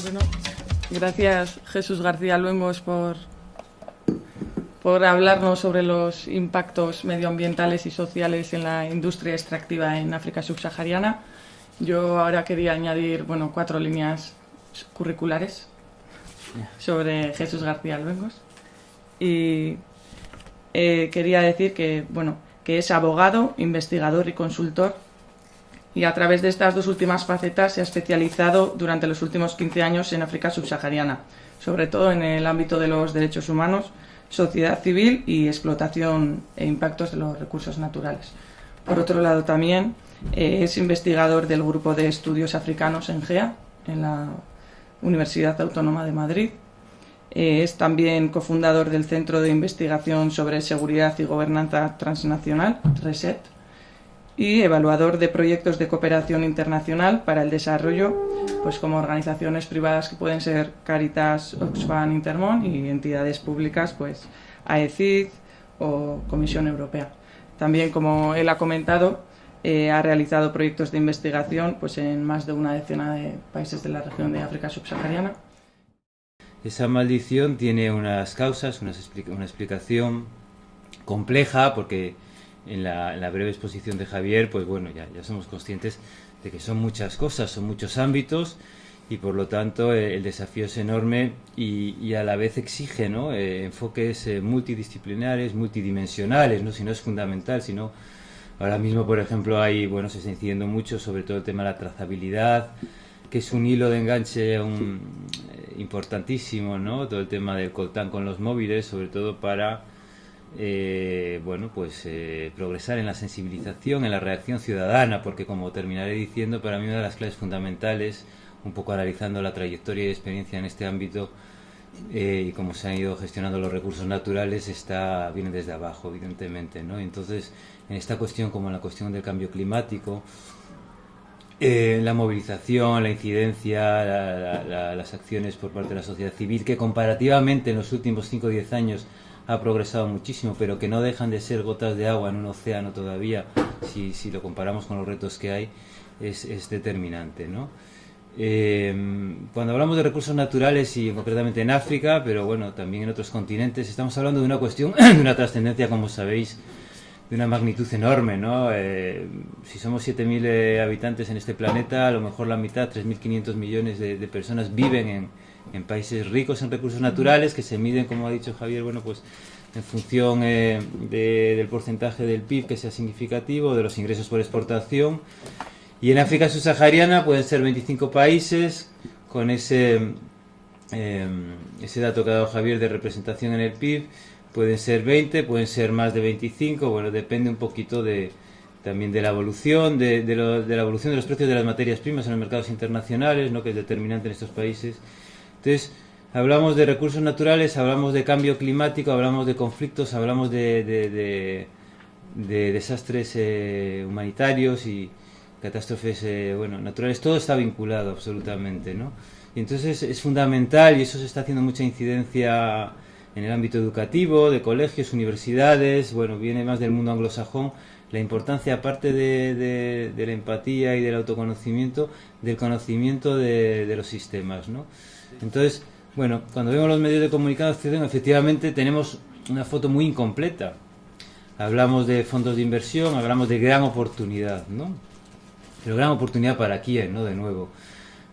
Bueno, gracias Jesús García Luengos por hablarnos sobre los impactos medioambientales y sociales en la industria extractiva en África subsahariana. Yo ahora quería añadir 4 líneas curriculares sobre Jesús García Luengos. Y quería decir que es abogado, investigador y consultor, y a través de estas 2 últimas facetas se ha especializado durante los últimos 15 años en África subsahariana, sobre todo en el ámbito de los derechos humanos, sociedad civil y explotación e impactos de los recursos naturales. Por otro lado, también es investigador del Grupo de Estudios Africanos en GEA, en la Universidad Autónoma de Madrid. Es también cofundador del Centro de Investigación sobre Seguridad y Gobernanza Transnacional, RESET, y evaluador de proyectos de cooperación internacional para el desarrollo, pues como organizaciones privadas que pueden ser Caritas, Oxfam, Intermon, y entidades públicas, pues AECID o Comisión Europea. También, como él ha comentado, ha realizado proyectos de investigación pues en más de una decena de países de la región de África subsahariana. Esa maldición tiene unas causas, una explicación compleja, porque en la breve exposición de Javier, pues bueno, ya somos conscientes de que son muchas cosas, son muchos ámbitos, y por lo tanto el desafío es enorme y a la vez exige, ¿no?, enfoques multidisciplinares, multidimensionales, ¿no? Si no es fundamental, sino ahora mismo, por ejemplo, se está incidiendo mucho sobre todo el tema de la trazabilidad, que es un hilo de enganche importantísimo, ¿no? Todo el tema del coltán con los móviles, sobre todo para progresar en la sensibilización, en la reacción ciudadana, porque, como terminaré diciendo, para mí una de las claves fundamentales, un poco analizando la trayectoria y experiencia en este ámbito y cómo se han ido gestionando los recursos naturales, viene desde abajo, evidentemente, ¿no? Entonces, en esta cuestión, como en la cuestión del cambio climático, la movilización, la incidencia, las acciones por parte de la sociedad civil, que comparativamente en los últimos 5 o 10 años ha progresado muchísimo, pero que no dejan de ser gotas de agua en un océano todavía, si lo comparamos con los retos que hay, es determinante, ¿no? Cuando hablamos de recursos naturales, y concretamente en África, pero bueno, también en otros continentes, estamos hablando de una cuestión de una trascendencia, como sabéis, de una magnitud enorme, ¿no? Si somos 7.000 habitantes en este planeta, a lo mejor la mitad, 3.500 millones de personas viven en países ricos en recursos naturales, que se miden, como ha dicho Javier, en función del porcentaje del PIB que sea significativo, de los ingresos por exportación. Y en África subsahariana pueden ser 25 países, con ese dato que ha dado Javier de representación en el PIB. Pueden ser 20, pueden ser más de 25, depende un poquito también de la evolución, de la evolución de los precios de las materias primas en los mercados internacionales, ¿no?, que es determinante en estos países. Entonces, hablamos de recursos naturales, hablamos de cambio climático, hablamos de conflictos, hablamos de desastres humanitarios y catástrofes naturales. Todo está vinculado absolutamente, ¿no? Y entonces es fundamental, y eso se está haciendo mucha incidencia en el ámbito educativo, de colegios, universidades, viene más del mundo anglosajón, la importancia, aparte de la empatía y del autoconocimiento, del conocimiento de los sistemas, ¿no? Entonces, cuando vemos los medios de comunicación, efectivamente tenemos una foto muy incompleta. Hablamos de fondos de inversión, hablamos de gran oportunidad, ¿no? Pero gran oportunidad ¿para quién, no? De nuevo.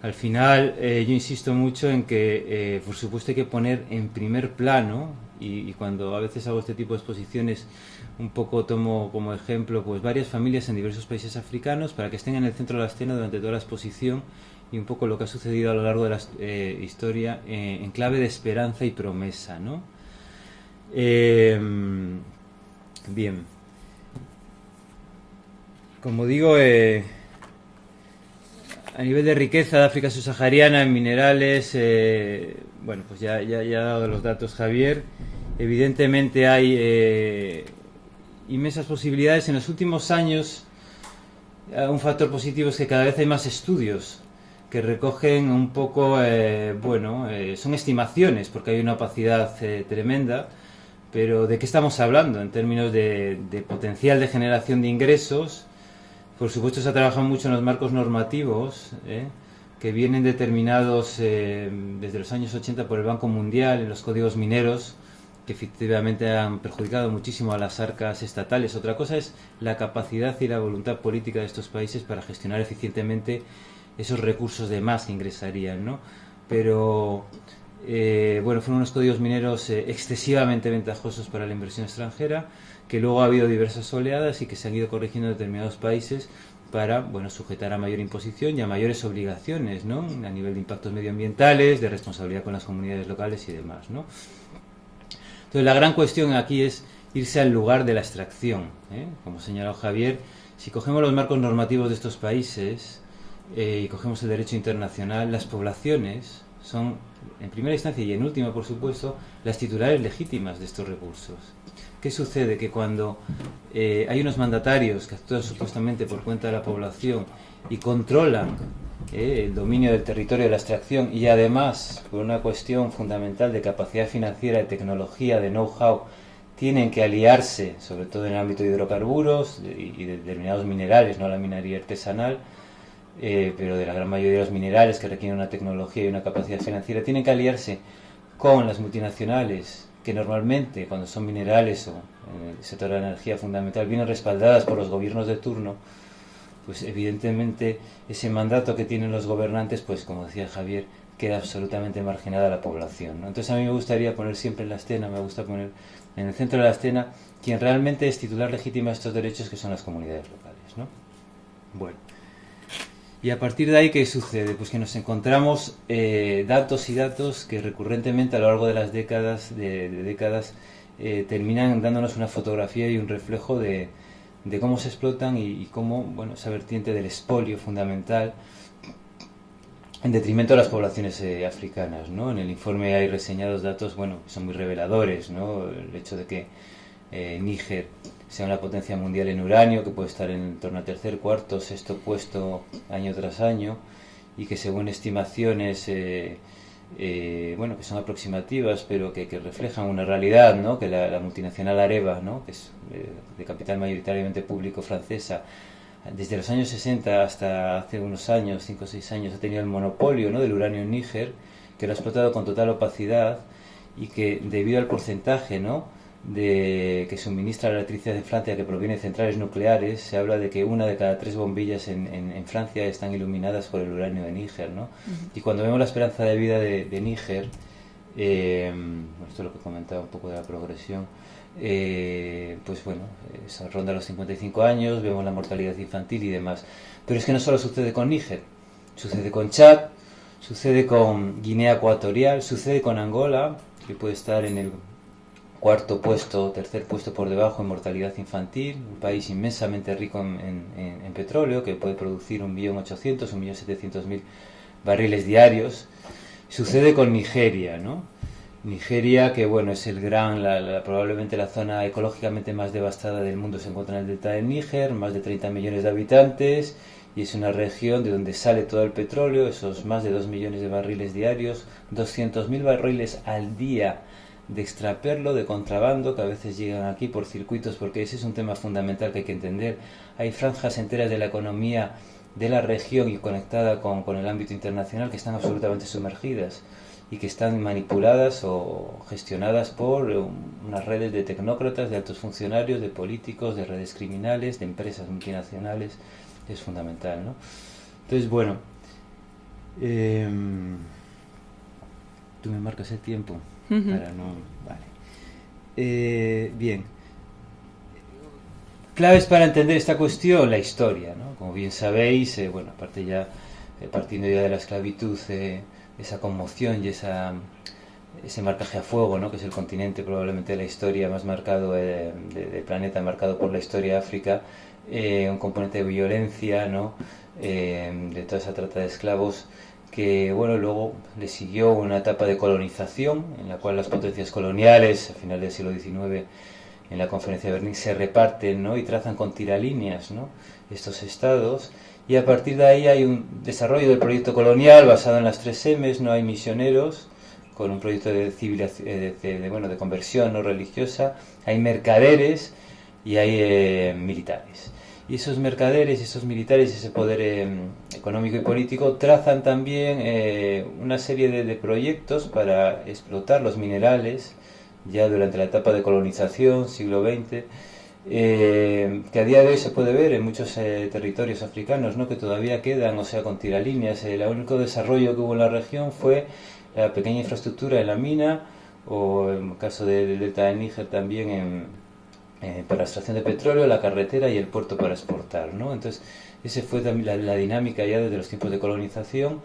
Al final, yo insisto mucho en que, por supuesto, hay que poner en primer plano, y cuando a veces hago este tipo de exposiciones, un poco tomo como ejemplo varias familias en diversos países africanos para que estén en el centro de la escena durante toda la exposición, y un poco lo que ha sucedido a lo largo de la historia en clave de esperanza y promesa, ¿no? Bien. Como digo, a nivel de riqueza de África subsahariana en minerales, ya ha dado los datos Javier. Evidentemente hay inmensas posibilidades. En los últimos años, un factor positivo es que cada vez hay más estudios que recogen un poco, son estimaciones, porque hay una opacidad tremenda, pero ¿de qué estamos hablando en términos de potencial de generación de ingresos? Por supuesto, se ha trabajado mucho en los marcos normativos, que vienen determinados desde los años 80 por el Banco Mundial en los códigos mineros, que efectivamente han perjudicado muchísimo a las arcas estatales. Otra cosa es la capacidad y la voluntad política de estos países para gestionar eficientemente esos recursos de más que ingresarían, ¿no? Pero bueno, fueron unos códigos mineros excesivamente ventajosos para la inversión extranjera, que luego ha habido diversas oleadas y que se han ido corrigiendo en determinados países para, bueno, sujetar a mayor imposición y a mayores obligaciones, ¿no? A nivel de impactos medioambientales, de responsabilidad con las comunidades locales y demás, ¿no? Entonces la gran cuestión aquí es irse al lugar de la extracción, ¿eh? Como señaló Javier, si cogemos los marcos normativos de estos países y cogemos el derecho internacional, las poblaciones son, en primera instancia y en última, por supuesto, las titulares legítimas de estos recursos. ¿Qué sucede? Que cuando hay unos mandatarios que actúan supuestamente por cuenta de la población y controlan el dominio del territorio de la extracción, y además, por una cuestión fundamental de capacidad financiera, de tecnología, de know-how, tienen que aliarse, sobre todo en el ámbito de hidrocarburos y de determinados minerales, no la minería artesanal, pero de la gran mayoría de los minerales que requieren una tecnología y una capacidad financiera, tienen que aliarse con las multinacionales, que normalmente, cuando son minerales o en el sector de la energía fundamental, vienen respaldadas por los gobiernos de turno. Pues evidentemente ese mandato que tienen los gobernantes, pues como decía Javier, queda absolutamente marginada a la población, ¿no? Entonces a mí me gustaría poner siempre en la escena, me gusta poner en el centro de la escena quien realmente es titular legítima de estos derechos, que son las comunidades locales, ¿no? Bueno, y a partir de ahí, ¿qué sucede? Pues que nos encontramos datos y datos que recurrentemente a lo largo de las décadas, terminan dándonos una fotografía y un reflejo de cómo se explotan y cómo, bueno, esa vertiente del expolio fundamental en detrimento de las poblaciones africanas, ¿no? En el informe hay reseñados datos, bueno, que son muy reveladores, ¿no? El hecho de que Níger sea una potencia mundial en uranio, que puede estar en torno al tercer, cuarto, sexto puesto año tras año, y que según estimaciones bueno, que son aproximativas, pero que reflejan una realidad, ¿no? Que la multinacional Areva, ¿no? Que es de capital mayoritariamente público francesa, desde los años 60 hasta hace unos años, 5 o 6 años, ha tenido el monopolio, ¿no? Del uranio en Níger, que lo ha explotado con total opacidad, y que debido al porcentaje, ¿no? Que suministra la electricidad en Francia, que proviene de centrales nucleares, se habla de que 1 de cada 3 bombillas en Francia están iluminadas por el uranio de Níger, ¿no? Y cuando vemos la esperanza de vida de Níger, esto es lo que comentaba un poco de la progresión, pues bueno, se ronda los 55 años, vemos la mortalidad infantil y demás. Pero es que no solo sucede con Níger, sucede con Chad, sucede con Guinea Ecuatorial, sucede con Angola, que puede estar en el cuarto puesto, tercer puesto por debajo en mortalidad infantil, un país inmensamente rico en petróleo, que puede producir 1.800.000, 1.700.000 barriles diarios. Sucede con Nigeria, ¿no? Nigeria, que bueno, es el gran, probablemente la zona ecológicamente más devastada del mundo, se encuentra en el delta del Níger, más de 30 millones de habitantes, y es una región de donde sale todo el petróleo, esos más de 2 millones de barriles diarios, 200.000 barriles al día de extraperlo, de contrabando, que a veces llegan aquí por circuitos, porque ese es un tema fundamental que hay que entender. Hay franjas enteras de la economía de la región y conectada con el ámbito internacional que están absolutamente sumergidas y que están manipuladas o gestionadas por unas redes de tecnócratas, de altos funcionarios, de políticos, de redes criminales, de empresas multinacionales. Es fundamental, ¿no? Entonces, bueno, tú me marcas el tiempo. Para no, vale. Bien. Claves para entender esta cuestión, la historia, ¿no? Como bien sabéis, bueno, aparte ya, partiendo ya de la esclavitud, esa conmoción y ese marcaje a fuego, ¿no? Que es el continente probablemente de la historia más marcado del planeta, marcado por la historia de África, un componente de violencia, ¿no? De toda esa trata de esclavos, que bueno, luego le siguió una etapa de colonización en la cual las potencias coloniales a final del siglo XIX en la conferencia de Berlín se reparten, ¿no? Y trazan con tiralíneas, ¿no? Estos estados, y a partir de ahí hay un desarrollo del proyecto colonial basado en las 3 M's, no hay misioneros, con un proyecto de de conversión no religiosa, hay mercaderes y hay militares. Y esos mercaderes, esos militares, ese poder económico y político trazan también una serie de proyectos para explotar los minerales ya durante la etapa de colonización, siglo XX, que a día de hoy se puede ver en muchos territorios africanos, ¿no? Que todavía quedan, o sea, con tiralíneas. El único desarrollo que hubo en la región fue la pequeña infraestructura en la mina, o en el caso del delta de Níger también para extracción de petróleo, la carretera y el puerto para exportar, ¿no? Entonces, esa fue también la dinámica ya desde los tiempos de colonización.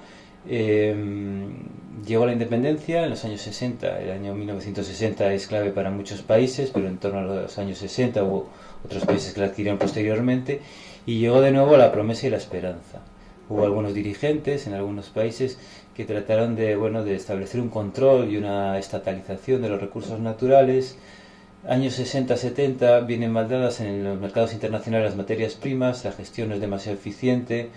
Llegó la independencia en los años 60, el año 1960 es clave para muchos países, pero en torno a los años 60 hubo otros países que la adquirieron posteriormente, y llegó de nuevo la promesa y la esperanza. Hubo algunos dirigentes en algunos países que trataron de establecer un control y una estatalización de los recursos naturales. Años 60-70 vienen mal dadas en los mercados internacionales las materias primas, la gestión no es demasiado eficiente,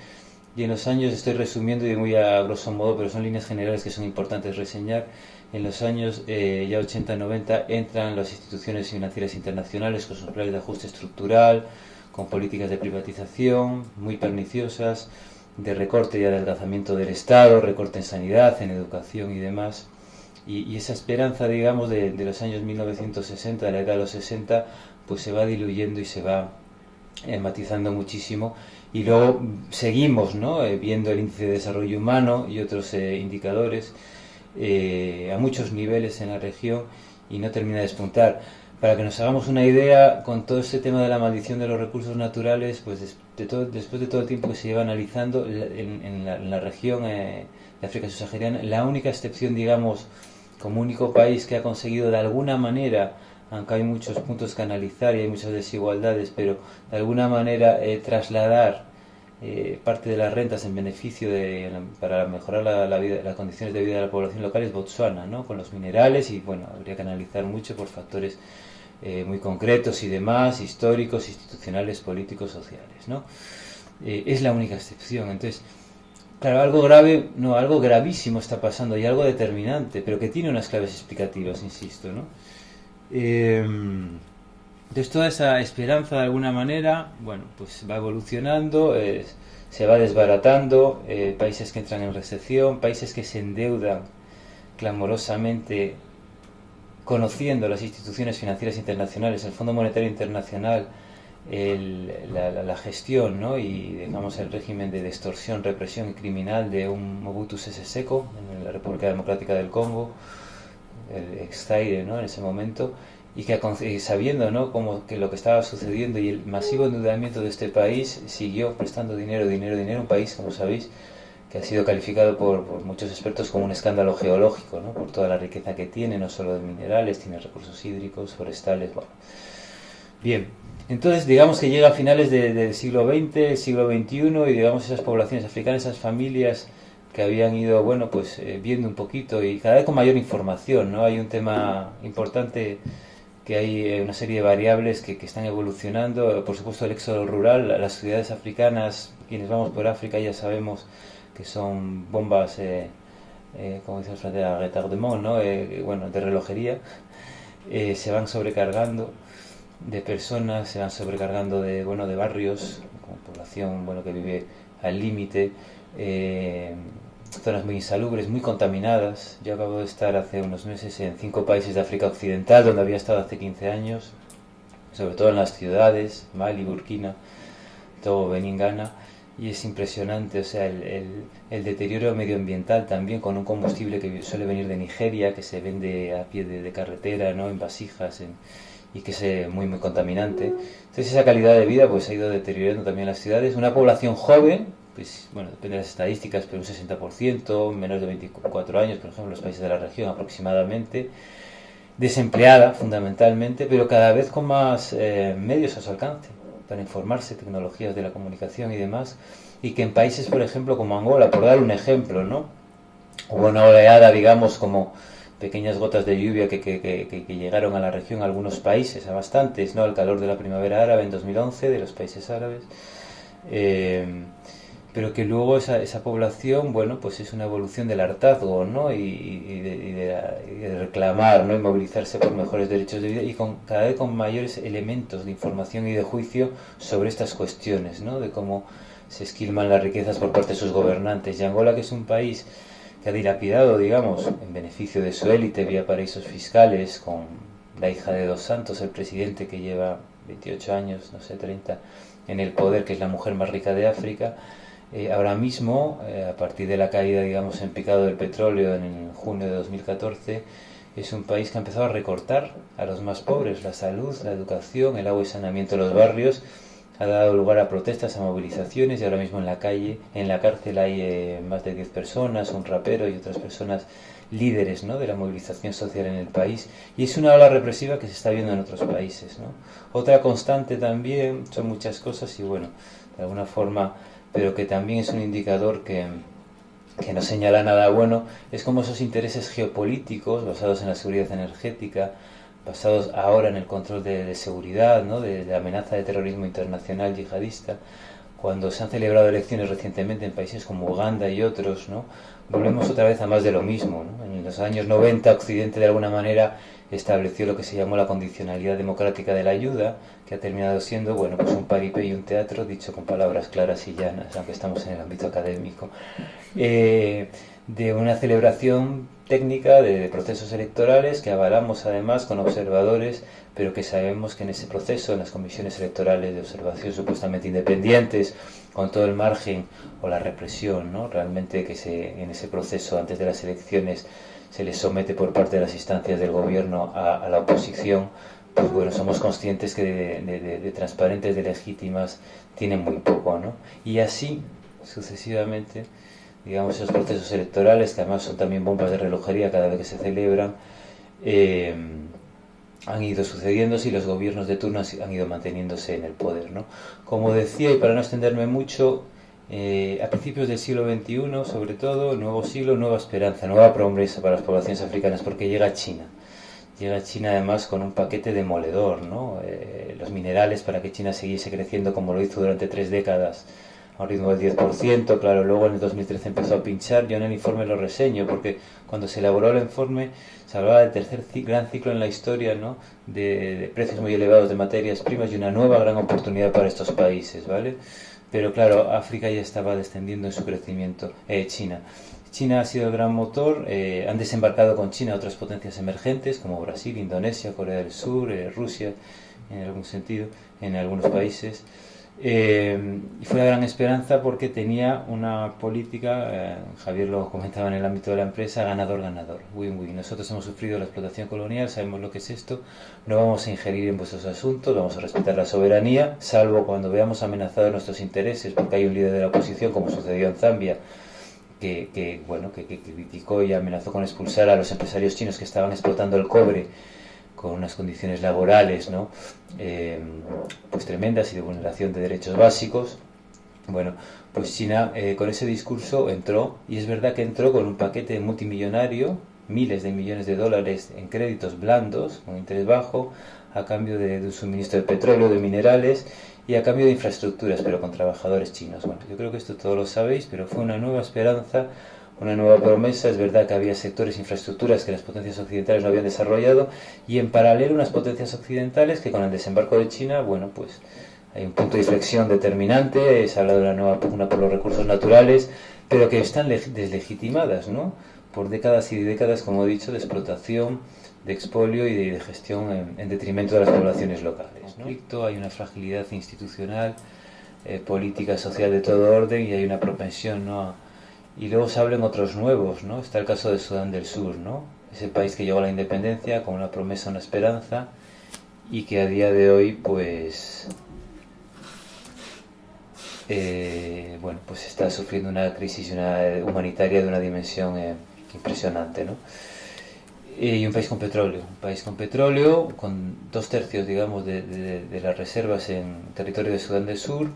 y en los años, estoy resumiendo y muy a grosso modo, pero son líneas generales que son importantes reseñar, en los años ya 80-90 entran las instituciones financieras internacionales con sus planes de ajuste estructural, con políticas de privatización muy perniciosas, de recorte y adelgazamiento del Estado, recorte en sanidad, en educación y demás. Y esa esperanza, digamos, de los años 1960, de la década de los 60, pues se va diluyendo y se va matizando muchísimo. Y luego seguimos, ¿no? Viendo el índice de desarrollo humano y otros indicadores a muchos niveles en la región, y no termina de despuntar. Para que nos hagamos una idea, con todo este tema de la maldición de los recursos naturales, pues después de todo el tiempo que se lleva analizando en la región de África subsahariana, la única excepción, digamos, como único país que ha conseguido de alguna manera, aunque hay muchos puntos que analizar y hay muchas desigualdades, pero de alguna manera trasladar parte de las rentas en beneficio para mejorar las condiciones de vida de la población local, es Botsuana, ¿no? Con los minerales, y bueno, habría que analizar mucho por factores muy concretos y demás, históricos, institucionales, políticos, sociales, ¿no? Es la única excepción. Entonces, claro, algo grave, no, algo gravísimo está pasando, y algo determinante, pero que tiene unas claves explicativas, insisto, ¿no? Entonces, toda esa esperanza, de alguna manera, bueno, pues va evolucionando, se va desbaratando, países que entran en recesión, países que se endeudan clamorosamente, conociendo las instituciones financieras internacionales, el Fondo Monetario Internacional, la gestión, ¿no? Y digamos el régimen de extorsión, represión y criminal de un Mobutu Sese Seko en la República Democrática del Congo, el ex-Zaire, ¿no? En ese momento, y que sabiendo, ¿no? Como que lo que estaba sucediendo y el masivo endeudamiento de este país, siguió prestando dinero, un país, como sabéis, que ha sido calificado por muchos expertos como un escándalo geológico, ¿no? Por toda la riqueza que tiene, no solo de minerales, tiene recursos hídricos, forestales, bueno. Bien, entonces digamos que llega a finales del siglo XX, siglo XXI, y digamos esas poblaciones africanas, esas familias que habían ido, bueno, pues viendo un poquito y cada vez con mayor información, ¿no? Hay un tema importante, que hay una serie de variables que están evolucionando, por supuesto el éxodo rural, las sociedades africanas, quienes vamos por África ya sabemos que son bombas, como dice el francés, a retardement, ¿no? Bueno, de relojería, se van sobrecargando de personas, se van sobrecargando de barrios, con población, bueno, que vive al límite, zonas muy insalubres, muy contaminadas. Yo acabo de estar hace unos meses en 5 países de África Occidental, donde había estado hace 15 años, sobre todo en las ciudades, Mali, Burkina, Togo, Benín, Ghana, y es impresionante, o sea, el deterioro medioambiental también, con un combustible que suele venir de Nigeria, que se vende a pie de carretera, ¿no? En vasijas, y que es muy muy contaminante. Entonces esa calidad de vida pues ha ido deteriorando también las ciudades. Una población joven, pues bueno, depende de las estadísticas, pero un 60%, menos de 24 años, por ejemplo, en los países de la región aproximadamente, desempleada fundamentalmente, pero cada vez con más medios a su alcance para informarse, tecnologías de la comunicación y demás, y que en países, por ejemplo, como Angola, por dar un ejemplo, ¿no? Hubo una oleada, digamos, como pequeñas gotas de lluvia que llegaron a la región, a algunos países, a bastantes, ¿no? Al calor de la primavera árabe en 2011, de los países árabes, pero que luego esa población, bueno, pues es una evolución del hartazgo, ¿no? Y de reclamar, ¿no? Y movilizarse por mejores derechos de vida y cada vez con mayores elementos de información y de juicio sobre estas cuestiones, ¿no? De cómo se esquilman las riquezas por parte de sus gobernantes. Y Angola, que es un país que ha dilapidado, digamos, en beneficio de su élite vía paraísos fiscales, con la hija de Dos Santos, el presidente que lleva 28 años, no sé, 30, en el poder, que es la mujer más rica de África. Ahora mismo, a partir de la caída, digamos, en picado del petróleo en junio de 2014, es un país que ha empezado a recortar a los más pobres, la salud, la educación, el agua y saneamiento de los barrios. Ha dado lugar a protestas, a movilizaciones, y ahora mismo en la calle, en la cárcel hay más de 10 personas, un rapero y otras personas líderes, ¿no?, de la movilización social en el país, y es una ola represiva que se está viendo en otros países, ¿no? Otra constante también, son muchas cosas y bueno, de alguna forma, pero que también es un indicador que no señala nada bueno, es como esos intereses geopolíticos basados en la seguridad energética, basados ahora en el control de seguridad, ¿no?, de la amenaza de terrorismo internacional yihadista, cuando se han celebrado elecciones recientemente en países como Uganda y otros, ¿no?, volvemos otra vez a más de lo mismo, ¿no? En los años 90 Occidente de alguna manera estableció lo que se llamó la condicionalidad democrática de la ayuda, que ha terminado siendo, bueno, pues un paripé y un teatro, dicho con palabras claras y llanas, aunque estamos en el ámbito académico, de una celebración técnica de procesos electorales que avalamos además con observadores, pero que sabemos que en ese proceso, en las comisiones electorales de observación supuestamente independientes, con todo el margen o la represión, ¿no?, realmente que en ese proceso antes de las elecciones se les somete por parte de las instancias del gobierno a la oposición, pues bueno, somos conscientes que de transparentes, de legítimas, tienen muy poco, ¿no? Y así, sucesivamente, digamos, esos procesos electorales, que además son también bombas de relojería cada vez que se celebran, han ido sucediéndose y los gobiernos de turno han ido manteniéndose en el poder, ¿no? Como decía, y para no extenderme mucho, a principios del siglo XXI, sobre todo, nuevo siglo, nueva esperanza, nueva promesa para las poblaciones africanas, porque llega China. Llega China además con un paquete demoledor, ¿no? Los minerales para que China siguiese creciendo como lo hizo durante 3 décadas, a un ritmo del 10%, claro, luego en el 2013 empezó a pinchar. Yo en el informe lo reseño, porque cuando se elaboró el informe se hablaba del tercer gran ciclo en la historia, ¿no?, de precios muy elevados de materias primas y una nueva gran oportunidad para estos países, ¿vale? Pero claro, África ya estaba descendiendo en su crecimiento. China ha sido el gran motor. Han desembarcado con China otras potencias emergentes como Brasil, Indonesia, Corea del Sur, Rusia, en algún sentido, en algunos países. Y fue la gran esperanza porque tenía una política, Javier lo comentaba en el ámbito de la empresa, ganador-ganador, win-win. Nosotros hemos sufrido la explotación colonial, sabemos lo que es esto, no vamos a ingerir en vuestros asuntos, vamos a respetar la soberanía, salvo cuando veamos amenazados nuestros intereses, porque hay un líder de la oposición, como sucedió en Zambia, que criticó y amenazó con expulsar a los empresarios chinos que estaban explotando el cobre con unas condiciones laborales, ¿no?, pues tremendas y de vulneración de derechos básicos. Bueno, pues China con ese discurso entró, y es verdad que entró con un paquete multimillonario, miles de millones de dólares en créditos blandos, con interés bajo, a cambio de un suministro de petróleo, de minerales, y a cambio de infraestructuras, pero con trabajadores chinos. Bueno, yo creo que esto todos lo sabéis, pero fue una nueva esperanza, una nueva promesa. Es verdad que había sectores, infraestructuras que las potencias occidentales no habían desarrollado, y en paralelo unas potencias occidentales que con el desembarco de China, bueno, pues hay un punto de inflexión determinante. Se habla de una nueva pugna por los recursos naturales, pero que están deslegitimadas, ¿no?, por décadas y décadas, como he dicho, de explotación, de expolio y de gestión en detrimento de las poblaciones locales, ¿no? Hay una fragilidad institucional, política, social de todo orden, y hay una propensión, ¿no?, y luego se hablan otros nuevos, ¿no? Está el caso de Sudán del Sur, ¿no?, ese país que llegó a la independencia con una promesa, una esperanza, y que a día de hoy, pues, bueno, pues está sufriendo una crisis humanitaria de una dimensión impresionante, ¿no? Y un país con petróleo, con 2/3, digamos, de las reservas en territorio de Sudán del Sur,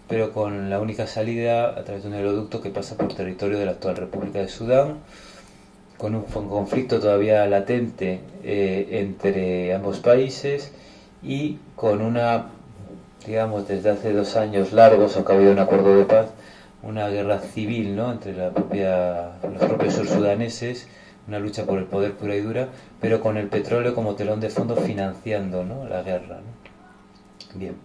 pero con la única salida a través de un oleoducto que pasa por territorio de la actual República de Sudán, con un conflicto todavía latente entre ambos países, y con una, digamos, desde hace 2 años largos, aunque ha habido un acuerdo de paz, una guerra civil, ¿no? Entre los propios sursudaneses, una lucha por el poder pura y dura, pero con el petróleo como telón de fondo financiando, ¿no? La guerra, ¿no? Bien.